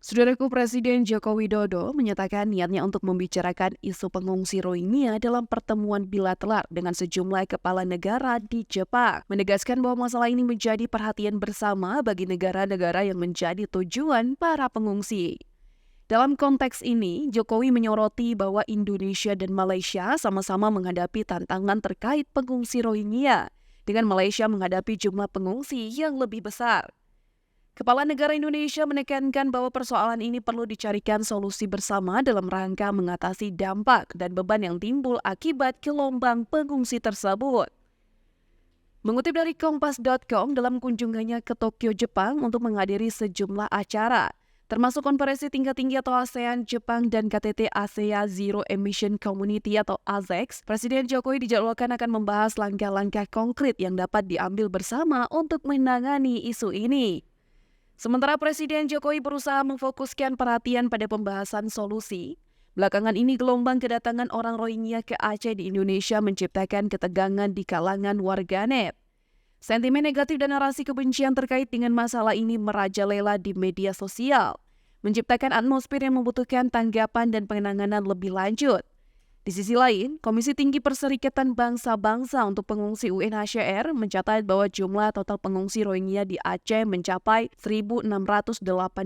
Saudaraku Presiden Joko Widodo menyatakan niatnya untuk membicarakan isu pengungsi Rohingya dalam pertemuan bilateral dengan sejumlah kepala negara di Jepang, menegaskan bahwa masalah ini menjadi perhatian bersama bagi negara-negara yang menjadi tujuan para pengungsi. Dalam konteks ini, Jokowi menyoroti bahwa Indonesia dan Malaysia sama-sama menghadapi tantangan terkait pengungsi Rohingya, dengan Malaysia menghadapi jumlah pengungsi yang lebih besar. Kepala negara Indonesia menekankan bahwa persoalan ini perlu dicarikan solusi bersama dalam rangka mengatasi dampak dan beban yang timbul akibat gelombang pengungsi tersebut. Mengutip dari Kompas.com, dalam kunjungannya ke Tokyo, Jepang untuk menghadiri sejumlah acara, termasuk konferensi tingkat tinggi atau ASEAN, Jepang, dan KTT ASEA Zero Emission Community atau AZEC, Presiden Jokowi dijadwalkan akan membahas langkah-langkah konkret yang dapat diambil bersama untuk menangani isu ini. Sementara Presiden Jokowi berusaha memfokuskan perhatian pada pembahasan solusi, belakangan ini gelombang kedatangan orang Rohingya ke Aceh di Indonesia menciptakan ketegangan di kalangan warganet. Sentimen negatif dan narasi kebencian terkait dengan masalah ini merajalela di media sosial, menciptakan atmosfer yang membutuhkan tanggapan dan penanganan lebih lanjut. Di sisi lain, Komisi Tinggi Perserikatan Bangsa-Bangsa untuk Pengungsi UNHCR mencatat bahwa jumlah total pengungsi Rohingya di Aceh mencapai 1.608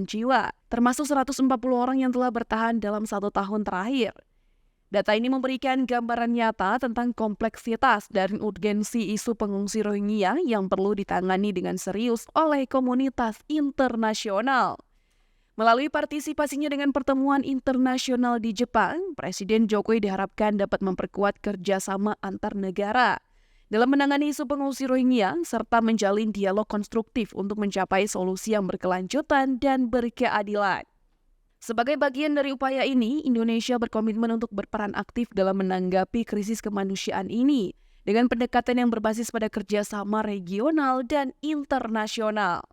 jiwa, termasuk 140 orang yang telah bertahan dalam 1 tahun terakhir. Data ini memberikan gambaran nyata tentang kompleksitas dan urgensi isu pengungsi Rohingya yang perlu ditangani dengan serius oleh komunitas internasional. Melalui partisipasinya dengan pertemuan internasional di Jepang, Presiden Jokowi diharapkan dapat memperkuat kerjasama antar negara dalam menangani isu pengungsi Rohingya serta menjalin dialog konstruktif untuk mencapai solusi yang berkelanjutan dan berkeadilan. Sebagai bagian dari upaya ini, Indonesia berkomitmen untuk berperan aktif dalam menanggapi krisis kemanusiaan ini dengan pendekatan yang berbasis pada kerjasama regional dan internasional.